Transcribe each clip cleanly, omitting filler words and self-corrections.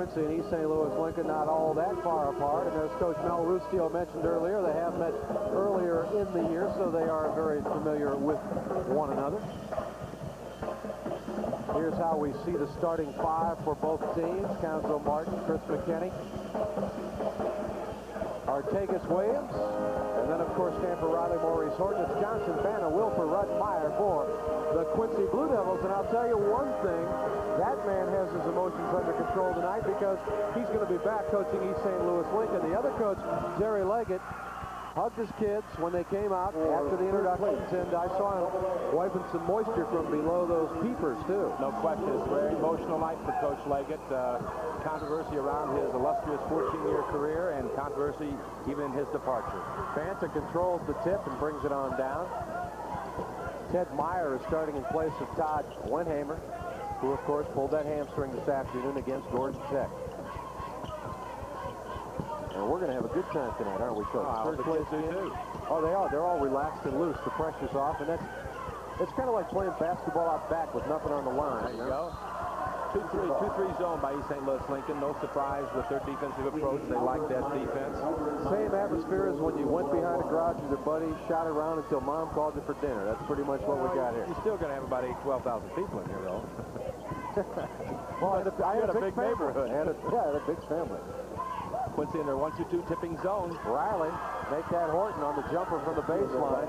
Quincy and East St. Louis Lincoln not all that far apart. And as Coach Mel Rusteel mentioned earlier, they have met earlier in the year, so they are very familiar with one another. Here's how we see the starting five for both teams. Cuonzo Martin, Chris McKinney, Artegas Williams, and then, of course, Stamper, Riley, Maurice Horton. It's Johnson, Banner, Wilfer, Rudd, Meyer for the Quincy Blue Devils. And I'll tell you one thing, that man has his emotions under control tonight because he's going to be back coaching East St. Louis Lincoln. The other coach, Jerry Leggett, hugged his kids when they came out after the introductions, and I saw him wiping some moisture from below those peepers, too. No question. It's a very emotional night for Coach Leggett. Controversy around his illustrious 14-year career and controversy even in his departure. Banta controls the tip and brings it on down. Ted Meyer is starting in place of Todd Wenhamer, who, of course, pulled that hamstring this afternoon against Georgia Tech. And we're going to have a good time tonight, aren't we, Coach? Third place do too. Oh, they are. They're all relaxed and loose. The pressure's off, and it's kind of like playing basketball out back with nothing on the line. There you go. 2-3 zone by East St. Louis Lincoln. No surprise with their defensive approach. They like that defense. Same atmosphere as when you went behind a garage with your buddies, shot around until Mom called you for dinner. That's pretty much what we got here. You're still going to have about 12,000 people in here, though. Well, I had a big neighborhood. I had a big family. Quincy in their 1-2-2 tipping zone. Riley make that Horton on the jumper from the baseline.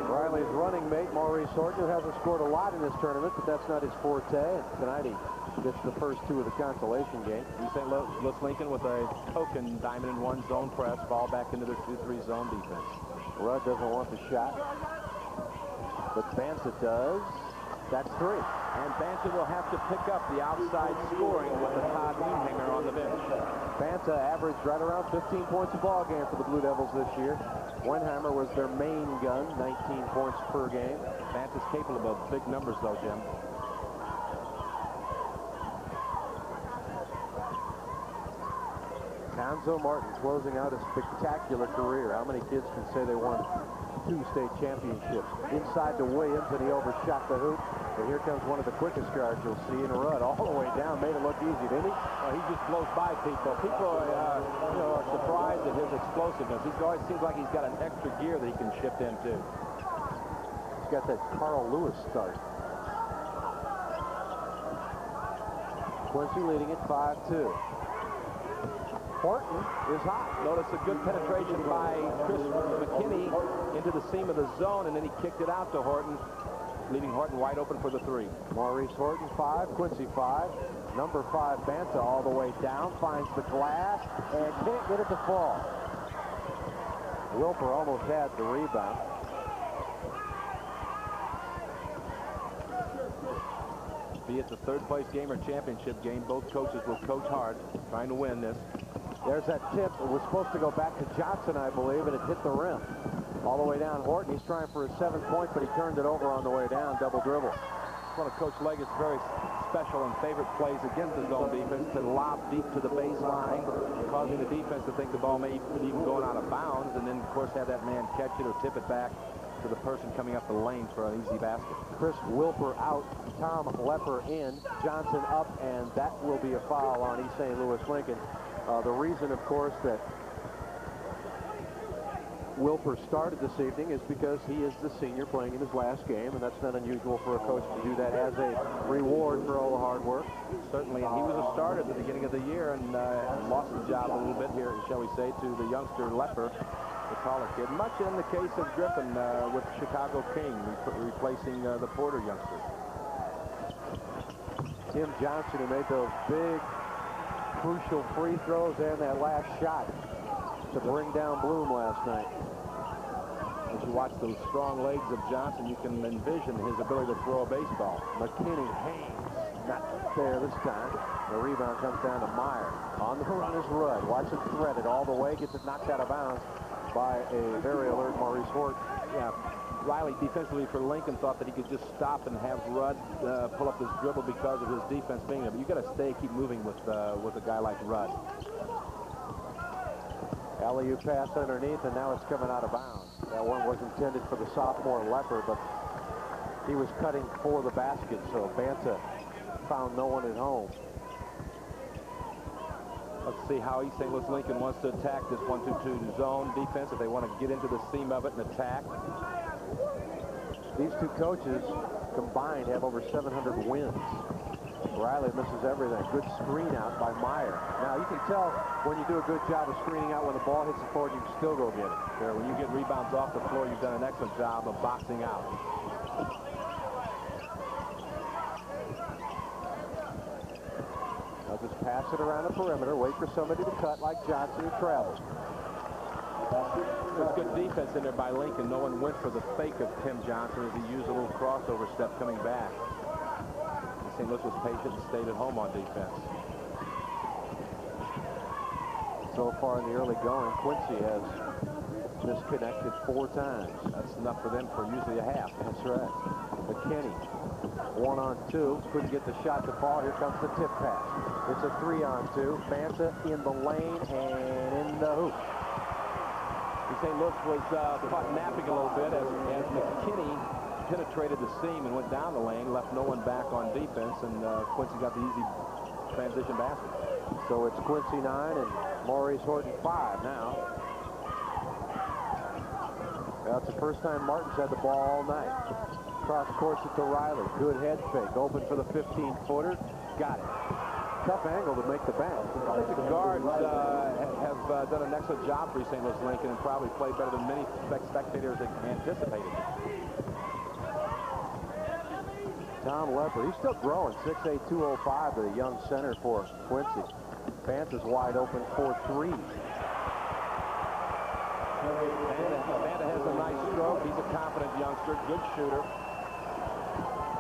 Riley's running mate, Maurice Horton, who hasn't scored a lot in this tournament, but that's not his forte. And tonight he gets the first two of the consolation game. East St. Louis Lincoln with a token diamond in one zone press, ball back into their 2-3 zone defense. Rudd doesn't want the shot, but Banta does. That's three. And Banta will have to pick up the outside scoring with the Todd Wenhamer on the bench. Banta averaged right around 15 points a ball game for the Blue Devils this year. Wenhamer was their main gun, 19 points per game. Banta's capable of big numbers, though, Jim. Cuonzo Martin closing out a spectacular career. How many kids can say they won 2 state championships? Inside to Williams, and he overshot the hoop. But here comes one of the quickest guards you'll see in Rudd, all the way down. Made it look easy, didn't he? He just blows by people. People are surprised at his explosiveness. He always seems like he's got an extra gear that he can shift into. He's got that Carl Lewis start. Quincy leading at 5-2. Horton is hot. Notice a good penetration by Chris McKinney into the seam of the zone, and then he kicked it out to Horton, leaving Horton wide open for the three. Maurice Horton 5, Quincy 5. Number 5 Banta all the way down, finds the glass and can't get it to fall. Wilfer almost had the rebound. Be it the third place game or championship game, both coaches will coach hard, trying to win this. There's that tip. It was supposed to go back to Johnson, I believe, and it hit the rim. All the way down Horton. He's trying for a 7-point, but he turned it over on the way down. Double dribble. One of Coach Leggett's very special and favorite plays against the zone defense, to lob deep to the baseline, causing the defense to think the ball may be even going out of bounds, and then, of course, have that man catch it or tip it back to the person coming up the lane for an easy basket. Chris Wilfer out, Tom Lepper in, Johnson up, and that will be a foul on East St. Louis Lincoln. The reason, of course, that Wilfer started this evening is because he is the senior playing in his last game, and that's not unusual for a coach to do that as a reward for all the hard work. Certainly, and he was a starter at the beginning of the year and lost the job a little bit here, shall we say, to the youngster Lepper, the taller kid. Much in the case of Griffin with Chicago King, replacing the Porter youngster. Tim Johnson, who made those big, crucial free throws and that last shot to bring down Bloom last night. As you watch those strong legs of Johnson, you can envision his ability to throw a baseball. McKinney, Haynes, not there this time. The rebound comes down to Meyer. On the run is Rudd. Watch it threaded all the way. Gets it knocked out of bounds by a very alert Maurice Horton. Yeah, Riley defensively for Lincoln thought that he could just stop and have Rudd pull up his dribble because of his defense being there. But you've got to stay, keep moving with a guy like Rudd. LEU pass underneath, and now it's coming out of bounds. That one was intended for the sophomore Lepper, but he was cutting for the basket, so Banta found no one at home. see how East St. Louis Lincoln wants to attack this 1-2-2 zone defense, if they want to get into the seam of it and attack. These two coaches combined have over 700 wins. Riley misses everything. Good screen out by Meyer. Now, you can tell when you do a good job of screening out when the ball hits the floor, you can still go get it. Sure, when you get rebounds off the floor, you've done an excellent job of boxing out. They'll just pass it around the perimeter, wait for somebody to cut like Johnson who travels. There's good defense in there by Lincoln. No one went for the fake of Tim Johnson as he used a little crossover step coming back. St. Louis was patient and stayed at home on defense. So far in the early going, Quincy has misconnected 4 times. That's enough for them for usually a half. That's right. McKinney, 1-on-2, couldn't get the shot to fall. Here comes the tip pass. It's a 3-on-2. Banta in the lane and in the hoop. St. Louis was caught napping a little bit as McKinney penetrated the seam and went down the lane, left no one back on defense, and Quincy got the easy transition basket. So it's Quincy 9 and Maurice Horton 5 now. That's the first time Martin's had the ball all night. Cross course it to Riley. Good head fake. Open for the 15-footer. Got it. Tough angle to make the bank. I think the guards have done an excellent job for St. Louis Lincoln and probably played better than many spectators anticipated. Tom Lepper, he's still growing. 6'8", 205, the young center for Quincy. Banta's wide open for 3. Banta has a nice stroke. He's a confident youngster, good shooter.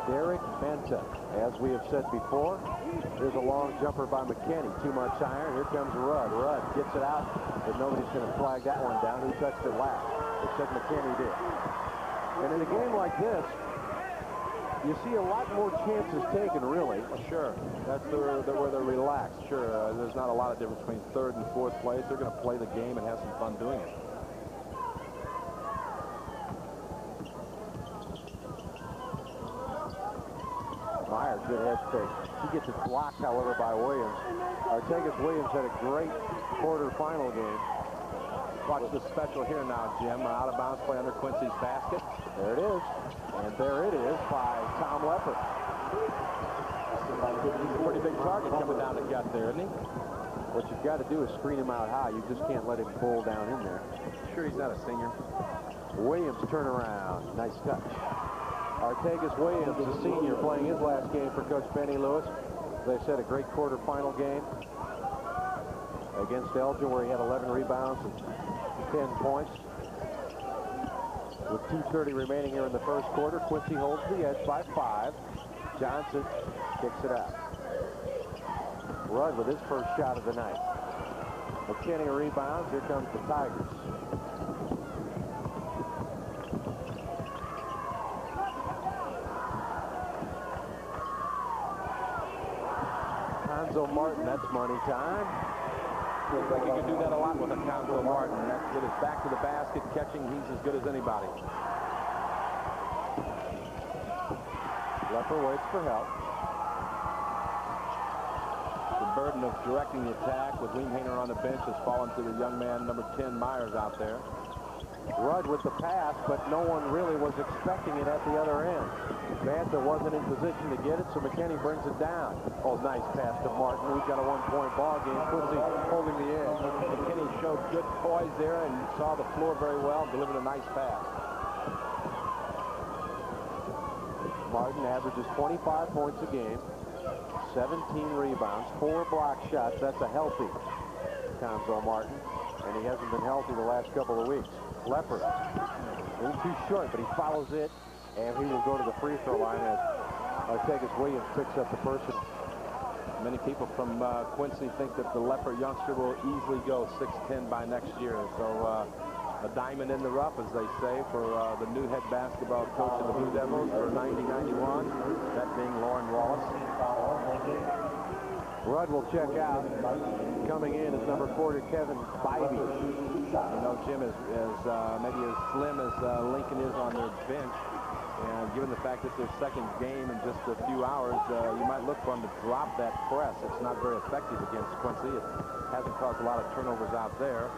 Derek Banta, as we have said before, there's a long jumper by McKinney. Too much iron. Here comes Rudd. Rudd gets it out, but nobody's going to flag that one down. Who touched it last? Except McKinney did. And in a game like this, you see a lot more chances taken, really. Sure. That's where they're relaxed. Sure. There's not a lot of difference between 3rd and 4th place. They're going to play the game and have some fun doing it. Meyer, good head fake. He gets it blocked, however, by Williams. Artegas Williams had a great quarterfinal game. Watch the special here now, Jim. Out of bounds play under Quincy's basket. There it is. And there it is by Tom Lepper. He's a pretty big target coming down the gut there, isn't he? What you've got to do is screen him out high. You just can't let him pull down in there. Sure, he's not a senior. Williams turnaround. Nice touch. Artegas Williams, the senior, playing his last game for Coach Benny Lewis. As I said, a great quarterfinal game against Elgin, where he had 11 rebounds and 10 points. With 2:30 remaining here in the first quarter, Quincy holds the edge by 5. Johnson kicks it out. Rudd with his first shot of the night. McKinney rebounds. Here comes the Tigers. Cuonzo Martin, that's money time. Looks like he could do that a lot with a Cuonzo Martin. With his back to the basket, catching, he's as good as anybody. Lepper waits for help. The burden of directing the attack with Liemhainer on the bench has fallen to the young man, number 10, Myers, out there. Rudd with the pass, but no one really was expecting it at the other end. Banta wasn't in position to get it, so McKinney brings it down. Oh, nice pass to Martin. We've got a one-point ball game. Quincy holding the edge. McKinney showed good poise there and saw the floor very well, delivered a nice pass. Martin averages 25 points a game, 17 rebounds, 4 block shots. That's a healthy Cuonzo Martin, and he hasn't been healthy the last couple of weeks. Lepper, a little too short, but he follows it, and he will go to the free throw line as Artegas Williams picks up the personal. Many people from Quincy think that the Lepper youngster will easily go 6'10" by next year. So a diamond in the rough, as they say, for the new head basketball coach of the Blue Devils for 90-91, that being Lauren Wallace. Rudd will check out. Coming in is number 40, Kevin Bybee. You know, Jim, maybe as slim as Lincoln is on their bench, And given the fact that it's their second game in just a few hours, you might look for them to drop that press. It's not very effective against Quincy. It hasn't caused a lot of turnovers out there.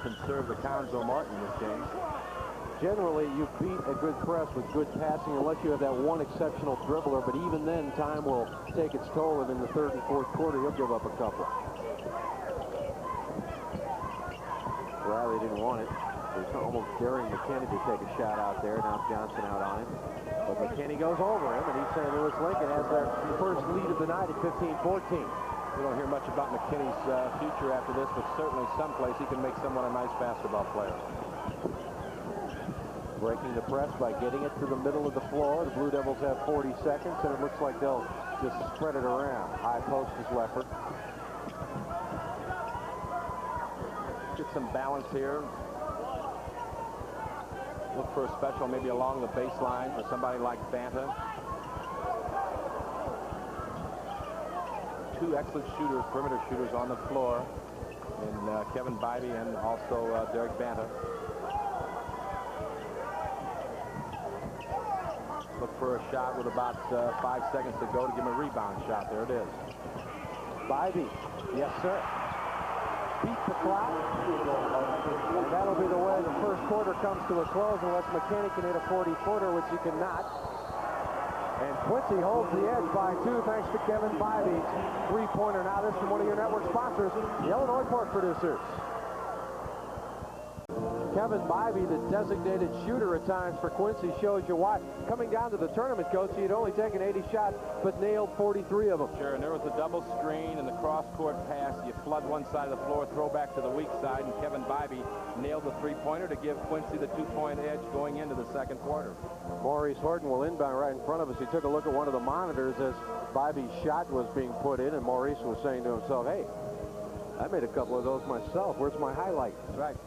Conserve the Cuonzo Martin in this game. Generally, you beat a good press with good passing unless you have that one exceptional dribbler, but even then, time will take its toll, and in the third and fourth quarter, he'll give up a couple. Riley didn't want it. He's almost daring McKinney to take a shot out there. Now Johnson out on him. But McKinney goes over him, and he's saying Lewis Lincoln has their first lead of the night at 15-14. We don't hear much about McKinney's future after this, but certainly someplace he can make someone a nice basketball player. Breaking the press by getting it to the middle of the floor. The Blue Devils have 40 seconds, and it looks like they'll just spread it around. High post is Leopard. Get some balance here. Look for a special maybe along the baseline for somebody like Banta. Two excellent shooters, perimeter shooters on the floor, and Kevin Bybee and also Derek Banta. Look for a shot with about 5 seconds to go to give him a rebound shot. There it is. Bybee, yes sir. Beat the clock. And that'll be the way the first quarter comes to a close unless McKinney can hit a 40-footer, which he cannot. And Quincy holds the edge by 2 thanks to Kevin Bybee. Three-pointer. Now this from one of your network sponsors, the Illinois Pork Producers. Kevin Bybee, the designated shooter at times for Quincy, shows you why. Coming down to the tournament, Coach, he had only taken 80 shots, but nailed 43 of them. Sure, and there was a double screen and the cross-court pass. You flood one side of the floor, throw back to the weak side, and Kevin Bybee nailed the three-pointer to give Quincy the 2-point edge going into the second quarter. Maurice Horton will inbound right in front of us. He took a look at one of the monitors as Bybee's shot was being put in, and Maurice was saying to himself, hey, I made a couple of those myself. Where's my highlight? That's right.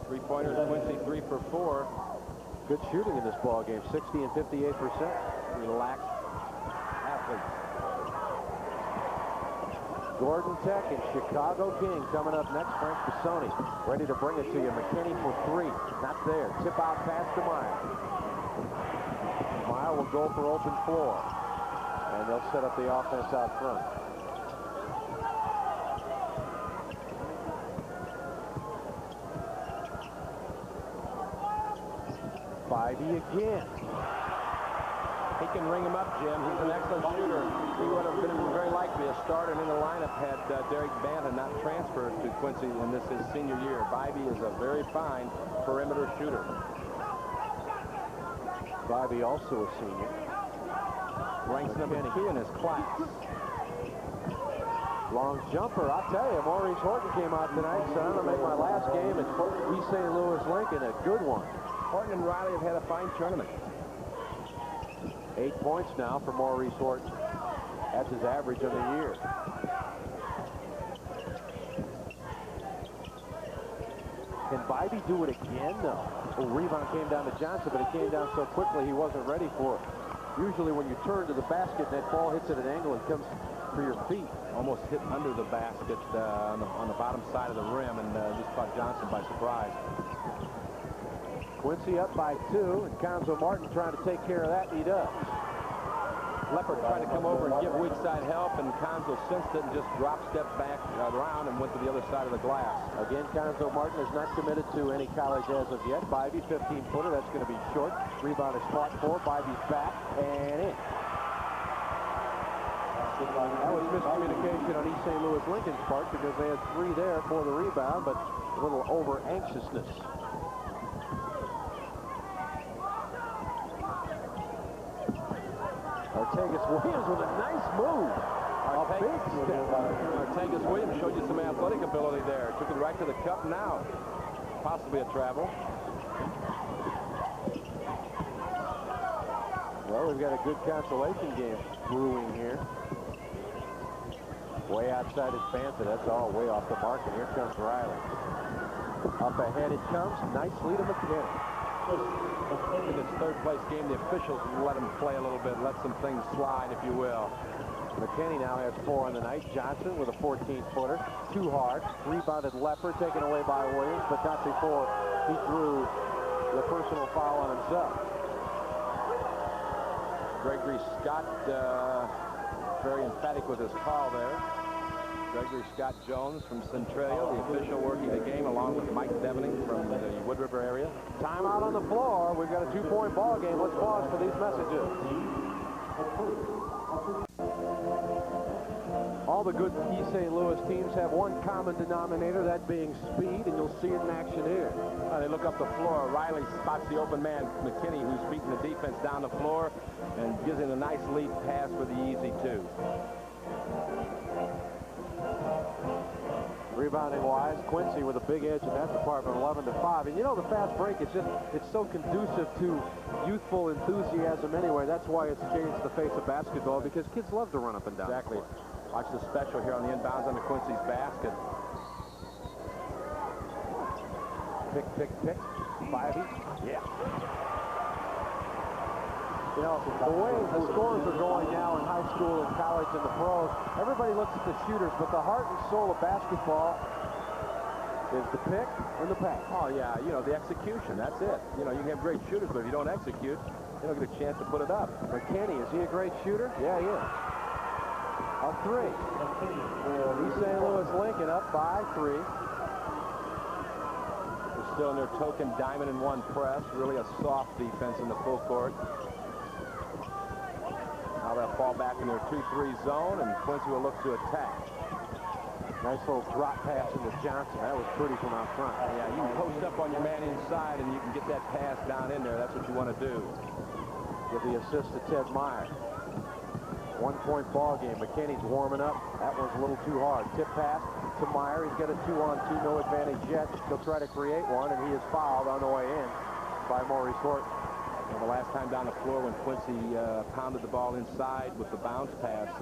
Three-pointers, Quincy 3 for 4. Good shooting in this ball game, 60 and 58%. Relaxed athletes. Gordon Tech and Chicago King coming up next. Frank Pisoni ready to bring it to you. McKinney for 3. Not there. Tip out pass to Meyer. Meyer will go for open floor. And they'll set up the offense out front. Bybee again. He can ring him up, Jim. He's an excellent shooter. He would have been very likely a starter in the lineup had Derek Banta not transferred to Quincy in this his senior year. Bybee is a very fine perimeter shooter. Bybee also a senior. Ranks number 2 in his class. Long jumper. I'll tell you, Maurice Horton came out tonight, so I'm going to make my last game at East St. Louis Lincoln a good one. Horton and Riley have had a fine tournament. 8 points now for Maurice Horton. That's his average on the year. Can Bybee do it again? No. Oh, rebound came down to Johnson, but it came down so quickly he wasn't ready for it. Usually when you turn to the basket, that ball hits at an angle and comes for your feet. Almost hit under the basket on the bottom side of the rim and just caught Johnson by surprise. Quincy up by 2, and Cuonzo Martin trying to take care of that, and he does. Leopard tried to come over and give weak side help, and Cuonzo sensed it and just stepped back around and went to the other side of the glass. Again, Cuonzo Martin is not committed to any college as of yet. Bybee, 15-footer, that's going to be short. Rebound is fought for. Bybee's back and in. That was miscommunication on East St. Louis Lincoln's part because they had 3 there for the rebound, but a little over-anxiousness. Artegas-Williams with a nice move. A big step. Artegas-Williams showed you some athletic ability there. Took it right to the cup now. Possibly a travel. Well, we've got a good consolation game brewing here. Way outside is Banta. That's all way off the mark. And here comes Riley. Up ahead it comes. Nicely to McKinney. In this third-place game, the officials let him play a little bit, let some things slide, if you will. McKinney now has 4 on the night. Johnson with a 14-footer. Too hard. Rebounded Leopard, taken away by Williams, but not before he drew the personal foul on himself. Gregory Scott, very emphatic with his call there. Gregory Scott Jones from Centralia, the official working the game, along with Mike Devening from the Wood River area. Timeout on the floor. We've got a 2-point ball game. Let's pause for these messages. All the good East St. Louis teams have one common denominator, that being speed, and you'll see it in action here. They look up the floor. Riley spots the open man, McKinney, who's beating the defense down the floor, and gives him a nice lead pass for the easy two. Rebounding-wise, Quincy with a big edge in that department, 11-5. And you know, the fast break, it's so conducive to youthful enthusiasm anyway. That's why it's changed the face of basketball, because kids love to run up and down. Exactly. Watch the special here on the inbounds under Quincy's basket. Pick. Bybee. Yeah. You know, the way the scores are going now in high school and college and the pros, everybody looks at the shooters, but the heart and soul of basketball is the pick and the pass. Oh, yeah, you know, the execution, that's it. You know, you can have great shooters, but if you don't execute, you don't get a chance to put it up. McKinney, is he a great shooter? Yeah, he is. A 3. East St. Louis Lincoln up by 3. They're still in their token diamond and one press. Really a soft defense in the full court. Now they'll fall back in their 2-3 zone, and Quincy will look to attack. Nice little drop pass into Johnson. That was pretty from out front. Yeah, you can post up on your man inside, and you can get that pass down in there. That's what you want to do. Give the assist to Ted Meyer. 1-point ball game. McKinney's warming up. That one's a little too hard. Tip pass to Meyer. He's got a 2-on-2, no advantage yet. He'll try to create one, and he is fouled on the way in by Maurice Horton. And the last time down the floor when Quincy pounded the ball inside with the bounce pass,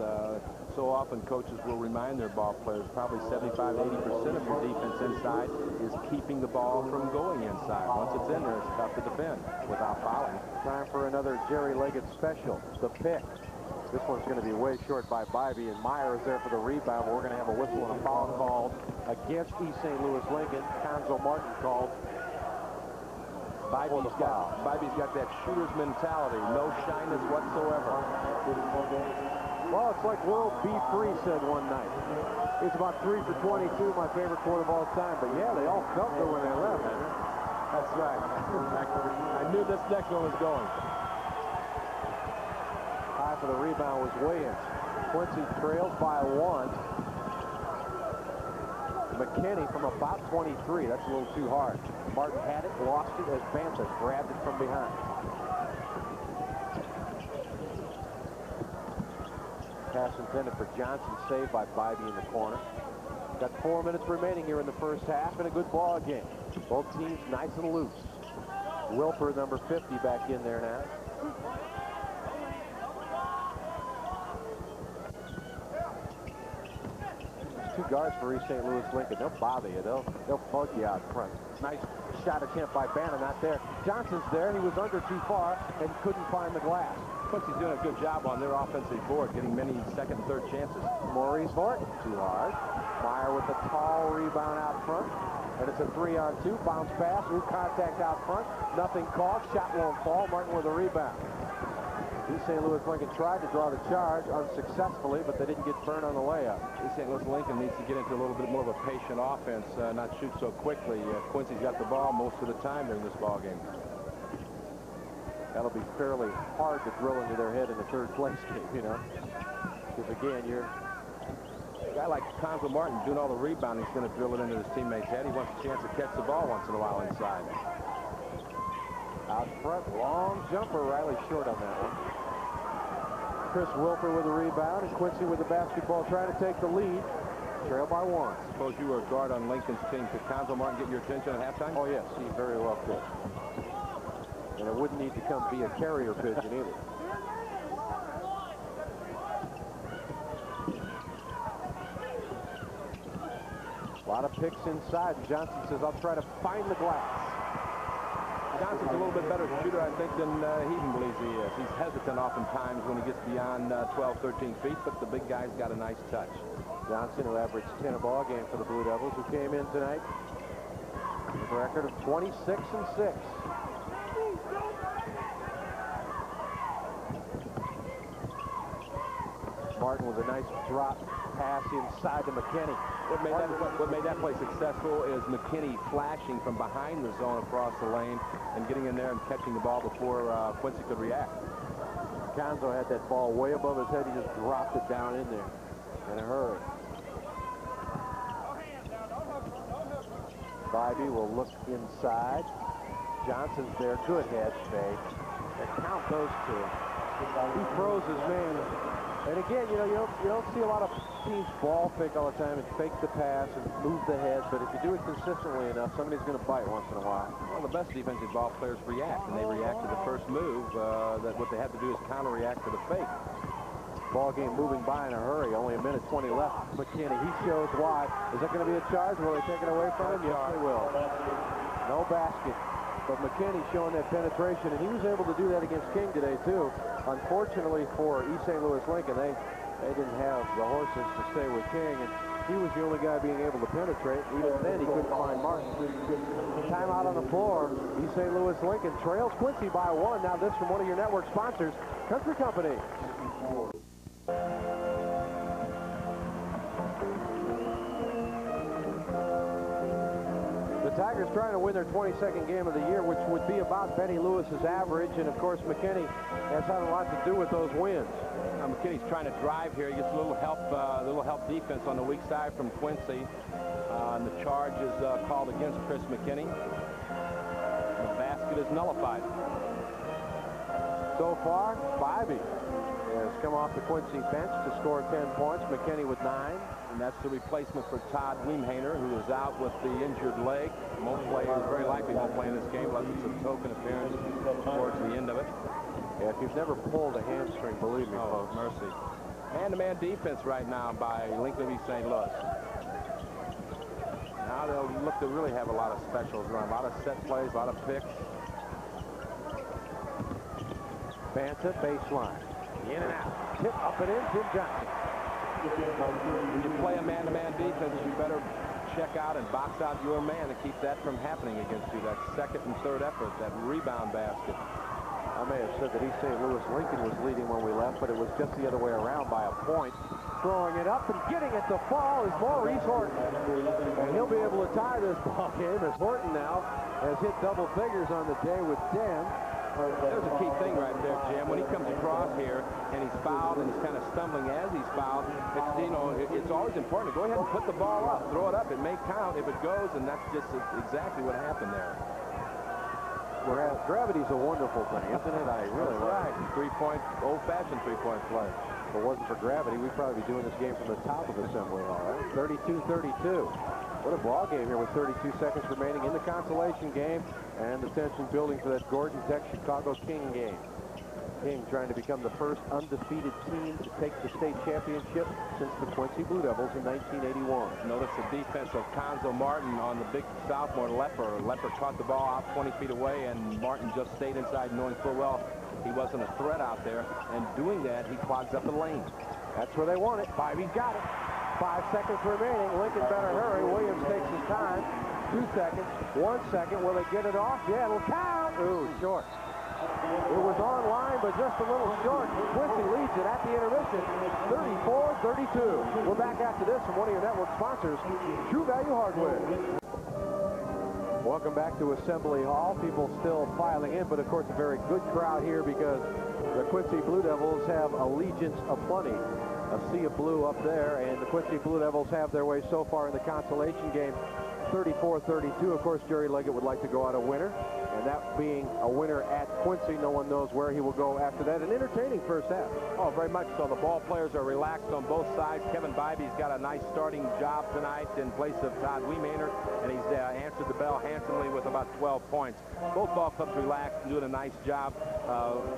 so often coaches will remind their ball players, probably 75–80% of your defense inside is keeping the ball from going inside. Once it's in there, it's tough to defend without fouling. Time for another Jerry Leggett special. The pick. This one's going to be way short by Bybee, and Meyer is there for the rebound. We're going to have a whistle and a foul called against East St. Louis Lincoln. Cuonzo Martin called. Bybee's got that shooter's mentality, no shyness whatsoever. Well, it's like World Be Free said one night. It's about 3 for 22, my favorite quote of all time. But yeah, they all felt it when they left. That's right. I knew this next one was going. High for the rebound was Williams. Quincy trails by 1. McKinney from about 23. That's a little too hard. Martin had it, lost it as Banta grabbed it from behind. Pass intended for Johnson, saved by Bybee in the corner. Got 4 minutes remaining here in the first half, and a good ball game. Both teams nice and loose. Wilper, number 50, back in there now. Two guards for East St. Louis Lincoln. They'll bother you. They'll bug you out front. Nice shot attempt by Banta, not there. Johnson's there. He was under too far and couldn't find the glass. Quincy's doing a good job on their offensive board, getting many second and third chances. Maurice Horton, too hard. Meyer with a tall rebound out front. And it's a 3-on-2. Bounce pass, new contact out front. Nothing caught. Shot won't fall. Martin with a rebound. East St. Louis Lincoln tried to draw the charge unsuccessfully, but they didn't get burned on the layup. East St. Louis Lincoln needs to get into a little bit more of a patient offense, not shoot so quickly. Quincy's got the ball most of the time during this ball game. That'll be fairly hard to drill into their head in the third place game, you know. Because again, you're a guy like Cuonzo Martin doing all the rebounding. He's going to drill it into his teammate's head. He wants a chance to catch the ball once in a while inside. Out front, long jumper. Riley short on that one. Chris Wilper with the rebound, and Quincy with the basketball trying to take the lead. Trail by 1. Suppose you were a guard on Lincoln's team. Could Cuonzo Martin get your attention at halftime? Oh, yes, he very well could. And it wouldn't need to come be a carrier pigeon either. A lot of picks inside. Johnson says, I'll try to find the glass. Johnson's a little bit better shooter, I think, than he even believes he is. He's hesitant oftentimes when he gets beyond 12, 13 feet, but the big guy's got a nice touch. Johnson, who averaged 10 a ball game for the Blue Devils, who came in tonight with a record of 26-6. Martin with a nice drop pass inside to McKinney. What made that play successful is McKinney flashing from behind the zone across the lane and getting in there and catching the ball before Quincy could react. Cuonzo had that ball way above his head. He just dropped it down in there in a hurry. Bybee will look inside. Johnson's there. Good head fake. And count those two. He throws his man. And again, you know, you don't see a lot of teams ball fake all the time and fake the pass and move the head. But if you do it consistently enough, somebody's going to bite once in a while. Well, the best defensive ball players react, and they react to the first move. That what they have to do is counter-react to the fake. Ball game moving by in a hurry. Only a minute 20 left. McKinney, he shows why. Is that going to be a charge? Will they take it away from him? Yes, they will. No basket. But McKinney showing that penetration, and he was able to do that against King today, too. Unfortunately for East St. Louis Lincoln, they didn't have the horses to stay with King, and he was the only guy being able to penetrate. Even then, he couldn't find Martin. Timeout on the floor. East St. Louis Lincoln trails Quincy by 1. Now this from one of your network sponsors, Country Company. The Tigers trying to win their 22nd game of the year, which would be about Benny Lewis's average, and of course McKinney has had a lot to do with those wins. McKinney's trying to drive here. He gets a little help defense on the weak side from Quincy, and the charge is called against Chris McKinney. The basket is nullified. So far, Bybee has come off the Quincy bench to score 10 points. McKinney with 9. And that's the replacement for Todd Wiemhainer, who is out with the injured leg. Won't play, very likely won't play in this game unless it's a token appearance towards the end of it. Yeah, if you've never pulled a hamstring, believe me, folks. Mercy. Man-to-man defense right now by Lincoln East St. Louis. Now they'll look to really have a lot of specials run, a lot of set plays, a lot of picks. Banta, baseline. In and out. Tip up and in, Tim Johnson. When you play a man-to-man defense, you better check out and box out your man to keep that from happening against you. That second and third effort, that rebound basket. I may have said that East St. Louis Lincoln was leading when we left, but it was just the other way around by a point. Throwing it up and getting it to fall is Maurice Horton. And he'll be able to tie this ball game as Horton now has hit double figures on the day with 10. There's a key thing right there, Jim. When he comes across here and he's fouled and he's kind of stumbling as he's fouled, it's always important to go ahead and put the ball up, throw it up. It may count if it goes, and that's just exactly what happened there. Whereas gravity's a wonderful thing, isn't it? I really like it. Three-point, old-fashioned three-point play. If it wasn't for gravity, we'd probably be doing this game from the top of Assembly Hall, right? 32-32. What a ball game here with 32 seconds remaining in the consolation game, and the tension building for that Gordon Tech Chicago King game. King trying to become the first undefeated team to take the state championship since the Quincy Blue Devils in 1981. Notice the defense of Cuonzo Martin on the big sophomore Lepper. Lepper caught the ball out 20 feet away, and Martin just stayed inside, knowing full well he wasn't a threat out there. And doing that, he clogs up the lane. That's where they want it. Bybee's got it. 5 seconds remaining. Lincoln better hurry. Williams takes his time. 2 seconds. 1 second. Will they get it off? Yeah, it'll count. Ooh, short. It was online, but just a little short. Quincy leads it at the intermission. 34-32. We're back after this from one of your network sponsors, True Value Hardware. Welcome back to Assembly Hall. People still filing in, but of course a very good crowd here because the Quincy Blue Devils have allegiance aplenty. A sea of blue up there, and the Quincy Blue Devils have their way so far in the consolation game. 34-32. Of course, Jerry Leggett would like to go out a winner, and that being a winner at Quincy. No one knows where he will go after that. An entertaining first half. Oh, very much so. The ball players are relaxed on both sides. Kevin Bybee's got a nice starting job tonight in place of Todd Wiemhainer, and he's answered the bell handsomely with about 12 points. Both ball clubs relaxed and doing a nice job.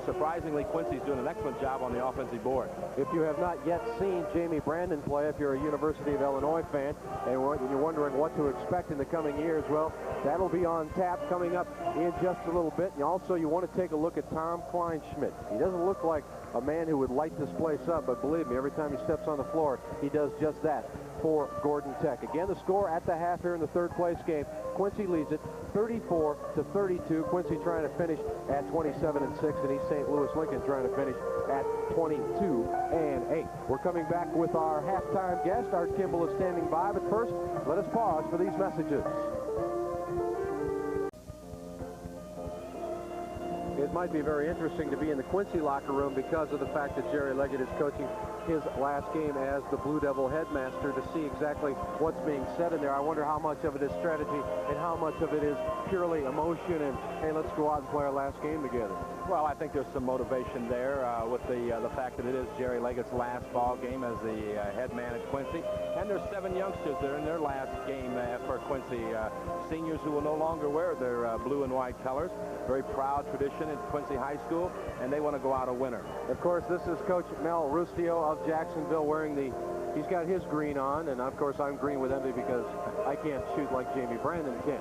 Surprisingly, Quincy's doing an excellent job on the offensive board. If you have not yet seen Jamie Brandon play, if you're a University of Illinois fan, and you're wondering what to expect in the coming years, well, that'll be on tap coming up in just a little bit. And also, you want to take a look at Tom Kleinschmidt. He doesn't look like a man who would light this place up, but believe me, every time he steps on the floor, he does just that for Gordon Tech. Again, the score at the half here in the third place game. Quincy leads it 34-32. Quincy trying to finish at 27-6, and East St. Louis Lincoln trying to finish at 22-8. We're coming back with our halftime guest. Art Kimball is standing by, but first, let us pause for these messages. It might be very interesting to be in the Quincy locker room because of the fact that Jerry Leggett is coaching his last game as the Blue Devil headmaster, to see exactly what's being said in there. I wonder how much of it is strategy and how much of it is purely emotion and, hey, let's go out and play our last game together. Well, I think there's some motivation there with the fact that it is Jerry Leggett's last ball game as the head man at Quincy. And there's 7 youngsters that are in their last game for Quincy. Seniors who will no longer wear their blue and white colors. Very proud tradition at Quincy High School, and they want to go out a winner. Of course, this is Coach Mel Rustio of Jacksonville wearing he's got his green on, and of course I'm green with envy because I can't shoot like Jamie Brandon can.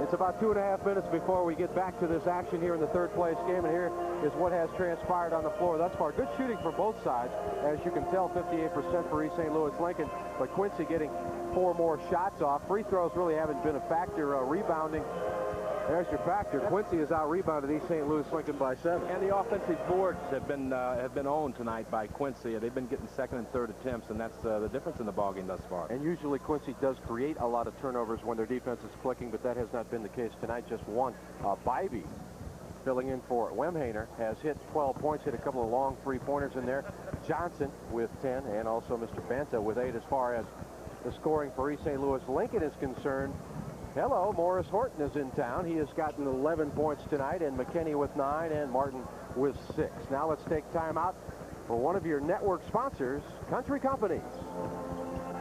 It's about 2.5 minutes before we get back to this action here in the third place game, and here is what has transpired on the floor thus far. Good shooting for both sides. As you can tell, 58% for East St. Louis Lincoln, but Quincy getting 4 more shots off. Free throws really haven't been a factor. Rebounding, there's your factor. Quincy has out-rebounded East St. Louis Lincoln by 7. And the offensive boards have been owned tonight by Quincy. They've been getting second and third attempts, and that's the difference in the ballgame thus far. And usually Quincy does create a lot of turnovers when their defense is clicking, but that has not been the case tonight. Just one. Bybee, filling in for Wemhainer, has hit 12 points, hit a couple of long three-pointers in there. Johnson with 10, and also Mr. Banta with 8 as far as the scoring for East St. Louis Lincoln is concerned. Hello, Morris Horton is in town. He has gotten 11 points tonight, and McKinney with 9, and Martin with 6. Now let's take time out for one of your network sponsors, Country Companies.